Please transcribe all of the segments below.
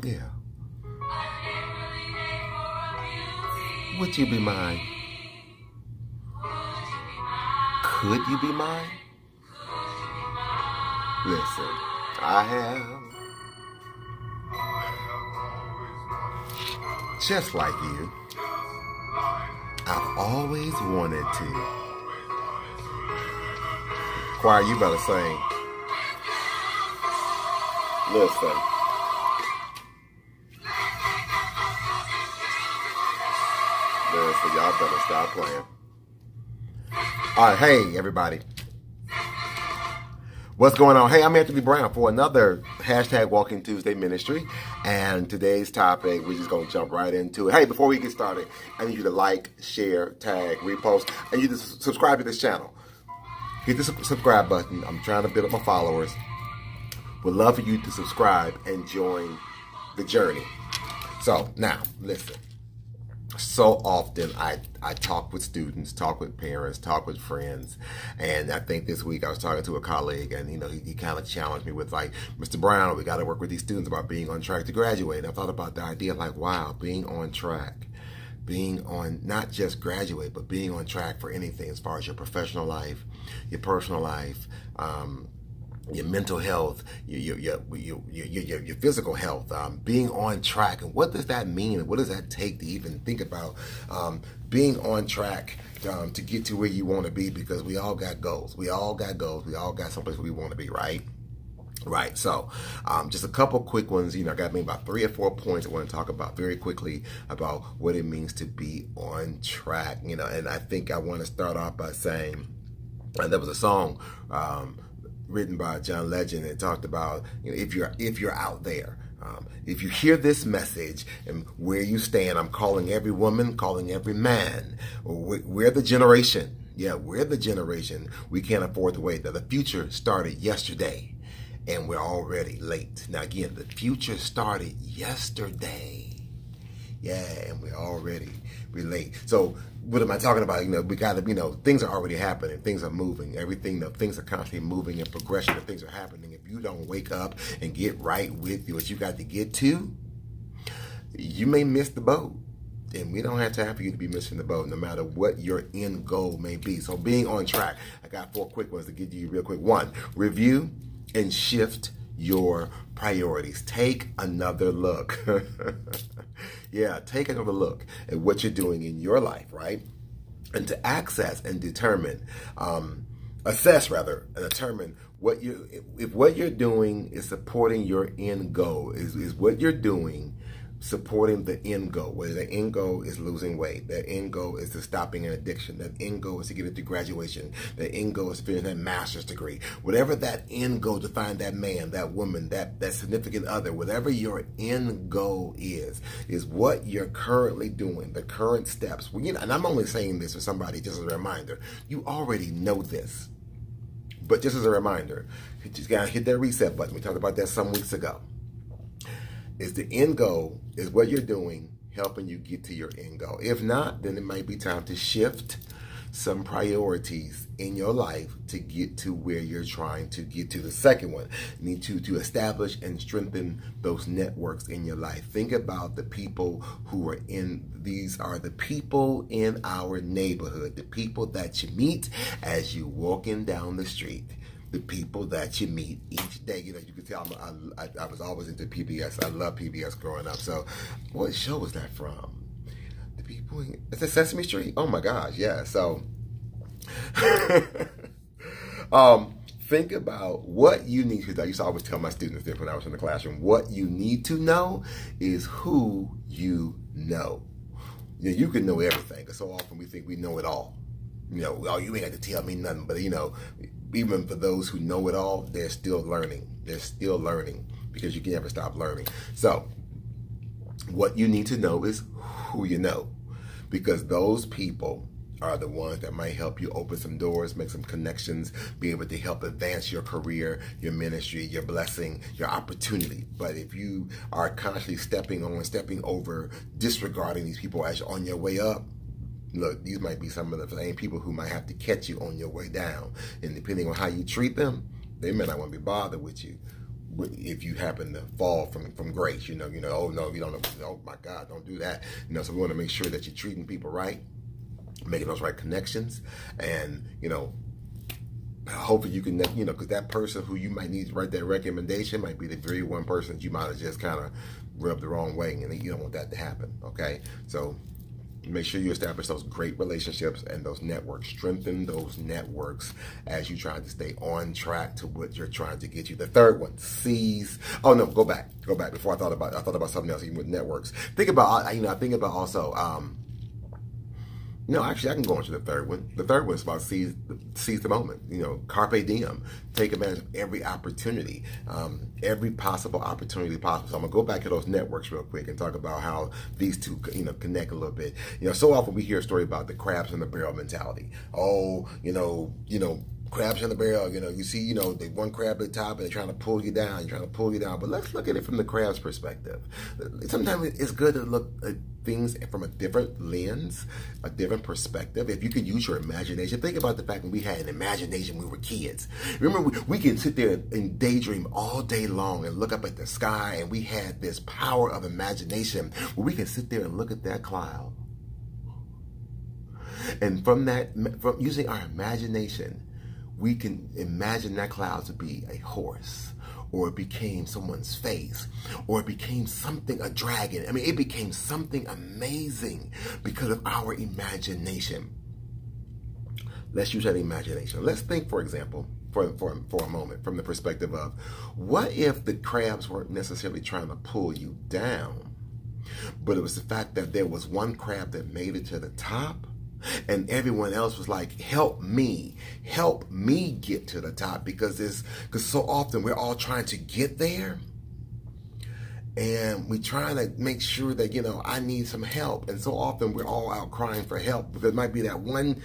Yeah. Would you be mine? Could you be mine? Listen, I have, just like you, I've always wanted to. Choir, you better sing. Listen. Listen, y'all better stop playing. All right, hey, everybody. What's going on? Hey, I'm Anthony Brown for another hashtag Walking Tuesday ministry. And today's topic, we're just going to jump right into it. Hey, before we get started, I need you to like, share, tag, repost, and you just subscribe to this channel. Hit the subscribe button. I'm trying to build up my followers. Would love for you to subscribe and join the journey. So, now, listen. So often I talk with students, talk with parents, talk with friends, and I think this week I was talking to a colleague, and he kind of challenged me with like, Mr. Brown, we got to work with these students about being on track to graduate. And I thought about the idea of like, wow, being on track, being on not just graduate, but being on track for anything as far as your professional life, your personal life, your mental health, your physical health, being on track. And what does that mean? And what does that take to even think about being on track to get to where you want to be? Because we all got goals. We all got goals. We all got someplace where we want to be, right? Right. So just a couple quick ones. I got maybe about 3 or 4 points I want to talk about very quickly about what it means to be on track. And I think I want to start off by saying, there was a song written by John Legend. It talked about, if you're out there, if you hear this message and where you stand, I'm calling every woman, calling every man. We're the generation. Yeah, we're the generation. We can't afford to wait. Now, the future started yesterday, and we're already late. Now, again, the future started yesterday. Yeah, and we're already late. So what am I talking about? We got to, things are already happening. Things are moving. Everything, things are constantly moving in progression. And things are happening. If you don't wake up and get right with what you got to get to, you may miss the boat. And we don't have time for you to be missing the boat, no matter what your end goal may be. So being on track, I got 4 quick ones to give you real quick. 1, review and shift your priorities. Take another look. Yeah, take another look at what you're doing in your life, right? And to access and determine, assess rather, and determine if what you're doing is supporting your end goal, is what you're doing supporting the end goal, whether the end goal is losing weight, that end goal is to stopping an addiction, that end goal is to get into graduation, the end goal is to finish that master's degree, whatever that end goal to find that man, that woman, that significant other, whatever your end goal is what you're currently doing, the current steps. And I'm only saying this for somebody just as a reminder. You already know this, but just as a reminder, you just gotta hit that reset button. We talked about that some weeks ago. Is the end goal, is what you're doing helping you get to your end goal? If not, then it might be time to shift some priorities in your life to get to where you're trying to get to. The second one, you need to establish and strengthen those networks in your life. Think about the people who are these are the people in our neighborhood, the people that you meet as you walking down the street. The people that you meet each day. You can tell I was always into PBS. I love PBS growing up. So what show was that from? The people it's a Sesame Street? Oh my gosh, yeah. So think about what you need to know. I used to always tell my students this when I was in the classroom. What you need to know is who you know. You can know everything, because so often we think we know it all. Oh, you ain't got to tell me nothing. But even for those who know it all, they're still learning. They're still learning, because you can never stop learning. So what you need to know is who you know, because those people are the ones that might help you open some doors, make some connections, be able to help advance your career, your ministry, your blessing, your opportunity. But if you are constantly stepping over, disregarding these people as you're on your way up, look, these might be some of the same people who might have to catch you on your way down. And depending on how you treat them, they may not want to be bothered with you if you happen to fall from grace, oh no, you don't know, oh my God, don't do that. So we want to make sure that you're treating people right, making those right connections, and hopefully you can, because that person who you might need to write that recommendation might be the very one person that you might have just kind of rubbed the wrong way, and you don't want that to happen. Okay, so make sure you establish those great relationships and those networks. Strengthen those networks as you try to stay on track to what you're trying to get you. The third one, seize. Oh no, go back. Before I thought about something else, even with networks. Think about, I think about also, no, actually, I can go on to the third one. The third one is about seize the moment. Carpe Diem. Take advantage of every opportunity, every possible opportunity possible. So I'm gonna go back to those networks real quick and talk about how these two, connect a little bit. So often we hear a story about the crabs in the barrel mentality. Oh, crabs in the barrel, you see, the one crab at the top and they're trying to pull you down, But let's look at it from the crab's perspective. Sometimes it's good to look at things from a different lens, a different perspective. If you could use your imagination, think about the fact that we had an imagination when we were kids. Remember, we can sit there and daydream all day long and look up at the sky, and we had this power of imagination where we can sit there and look at that cloud. And from using our imagination, we can imagine that cloud to be a horse, or it became someone's face, or it became something, a dragon. I mean, it became something amazing because of our imagination. Let's use that imagination. Let's think, for example, for a moment, from the perspective of, what if the crabs weren't necessarily trying to pull you down, but it was the fact that there was one crab that made it to the top, and everyone else was like, help me get to the top, because so often we're all trying to get there, and we're trying to make sure that, I need some help. And so often we're all out crying for help, because it might be that one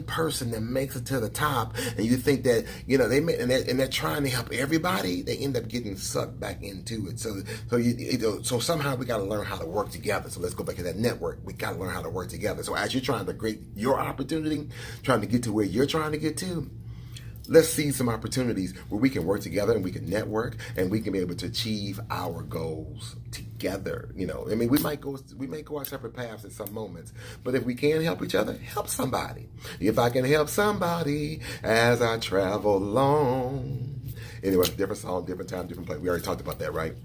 person that makes it to the top, and you think that, they're trying to help everybody. They end up getting sucked back into it. So somehow we got to learn how to work together. So let's go back to that network. We got to learn how to work together. So as you're trying to create your opportunity, trying to get to where you're trying to get to, let's see some opportunities where we can work together and we can network and we can be able to achieve our goals together. I mean, we may go our separate paths at some moments, but if we can help each other, help somebody. If I can help somebody as I travel along. Anyway, different song, different time, different place. We already talked about that, right?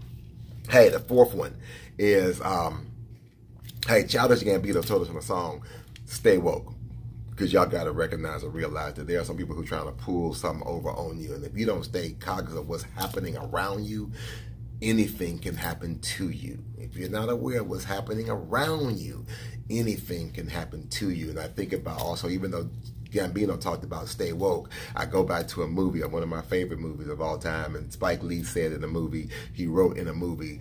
Hey, the fourth one is, Childish Gambino told us in the song, stay woke. Because y'all got to recognize and realize that there are some people who are trying to pull something over on you. And if you don't stay cognizant of what's happening around you, anything can happen to you. If you're not aware of what's happening around you, anything can happen to you. And I think about also, even though Gambino talked about stay woke, I go back to a movie, one of my favorite movies of all time, and Spike Lee said in the movie, he wrote in a movie,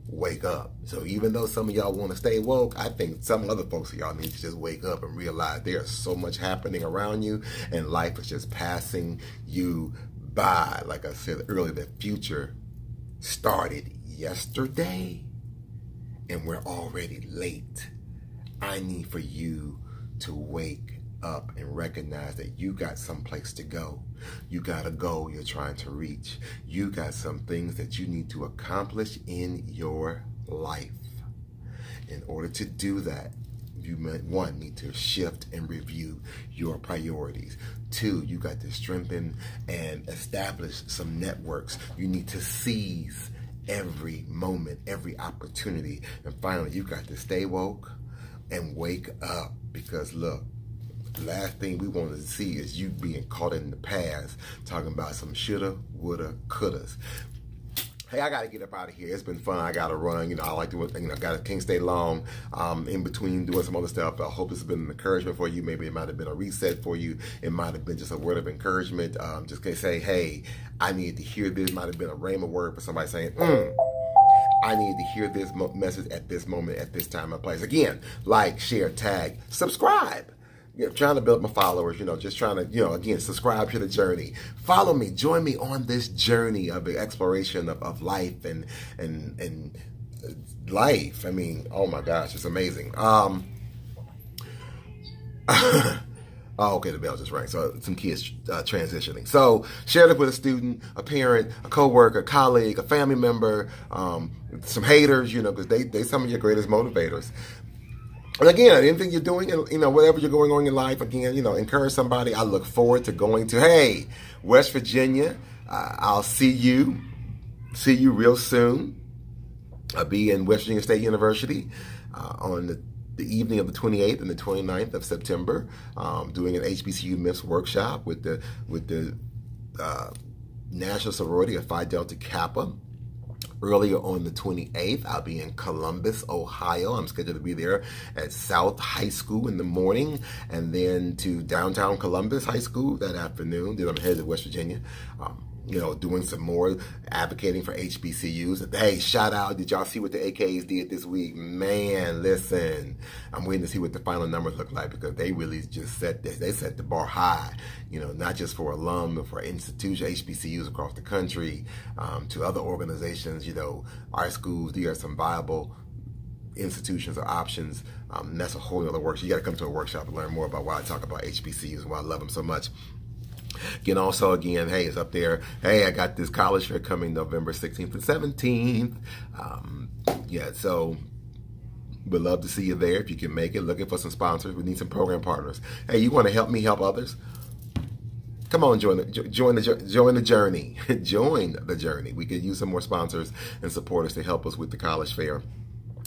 wake up. So even though some of y'all want to stay woke, I think some other folks of y'all need to just wake up and realize there's so much happening around you, and life is just passing you by. Like I said earlier, the future started yesterday, and we're already late. I need for you to wake up and recognize that you got someplace to go. You got a goal you're trying to reach. You got some things that you need to accomplish in your life. In order to do that, you need to shift and review your priorities. 2, you got to strengthen and establish some networks. You need to seize every moment, every opportunity. And finally, you got to stay woke and wake up, because look, the last thing we want to see is you being caught in the past talking about some shoulda, woulda, couldas. Hey, I got to get up out of here. It's been fun. I got to run. I like to, can't stay long in between doing some other stuff. I hope this has been an encouragement for you. Maybe it might have been a reset for you. It might have been just a word of encouragement. Just can say, hey, I need to hear this. Might have been a rhema word for somebody saying, I need to hear this message at this moment, at this time and place. Again, like, share, tag, subscribe. Trying to build my followers, just trying to, again, subscribe to the journey. Follow me, join me on this journey of the exploration of life and life. I mean, oh my gosh, it's amazing. Oh, okay, the bell just rang. So some kids transitioning. So shared it with a student, a parent, a coworker, a colleague, a family member, some haters, because they some of your greatest motivators. And again, anything you're doing, whatever you're going on in life, again, encourage somebody. I look forward to going to, West Virginia. I'll see you real soon. I'll be in West Virginia State University on the evening of the 28th and the 29th of September, doing an HBCU Myths workshop with the National Sorority of Phi Delta Kappa. Earlier on the 28th, I'll be in Columbus, Ohio. I'm scheduled to be there at South High School in the morning, and then to downtown Columbus High School that afternoon. Then I'm headed to West Virginia. Doing some more advocating for HBCUs. And, hey, shout out. Did y'all see what the AKs did this week? Man, listen, I'm waiting to see what the final numbers look like, because they really just set the bar high, not just for alum, but for institutions, HBCUs across the country, to other organizations. Our schools, these are some viable institutions or options. And that's a whole other workshop. You got to come to a workshop to learn more about why I talk about HBCUs and why I love them so much. Again, hey, it's up there. Hey, I got this college fair coming November 16th and 17th. So we'd love to see you there if you can make it. Looking for some sponsors. We need some program partners. Hey, you want to help me help others? Come on, join the journey. Join the journey. We could use some more sponsors and supporters to help us with the college fair.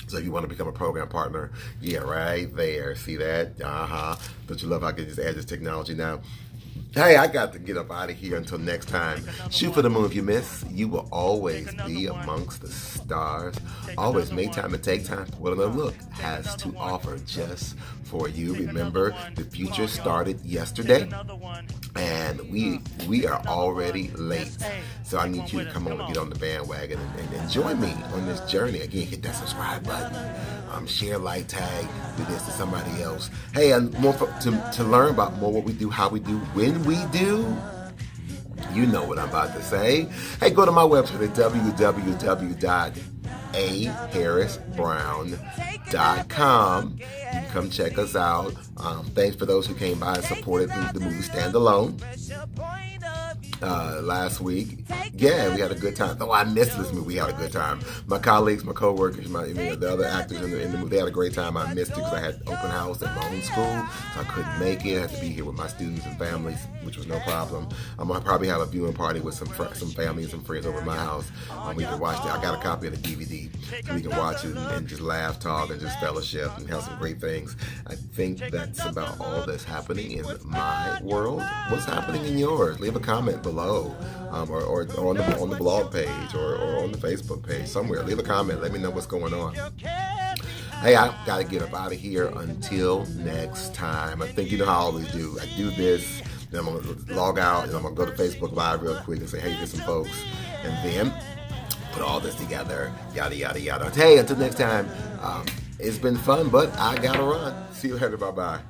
So if you want to become a program partner, right there. See that? Don't you love how I can just add this technology now? Hey, I got to get up out of here. Until next time, shoot for the moon. If you miss, you will always be amongst the stars. Always make time and take time for what another look has to offer just for you. Remember, the future started yesterday, and we are already late. So I need you to come on and get on the bandwagon and join me on this journey. Again, hit that subscribe button. Share, like, tag, do this to somebody else. Hey, and more to learn about more what we do, how we do, when we do. You know what I'm about to say. Hey, go to my website at www.aharrisbrown.com. You can come check us out. Thanks for those who came by and supported the movie Stand Alone last week. Yeah, we had a good time. Though I missed this movie, we had a good time. My colleagues, my co-workers, the other actors in the movie, they had a great time. I missed it because I had open house at my own school, so I couldn't make it. I had to be here with my students and families, which was no problem. I'm gonna probably have a viewing party with some family and some friends over at my house. We can watch it. I got a copy of the DVD, so we can watch it and just laugh, talk, and just fellowship and have some great things. I think that's about all that's happening in my world. What's happening in yours? Leave a comment below, or on the blog page, or on the Facebook page, somewhere. Leave a comment. Let me know what's going on. Hey, I gotta get up out of here. Until next time. I think you know how I always do. I do this, then I'm gonna log out, and I'm gonna go to Facebook Live real quick and say, hey, here's some folks, and then put all this together. Yada yada yada. Hey, until next time. It's been fun, but I gotta run. See you later. Bye bye.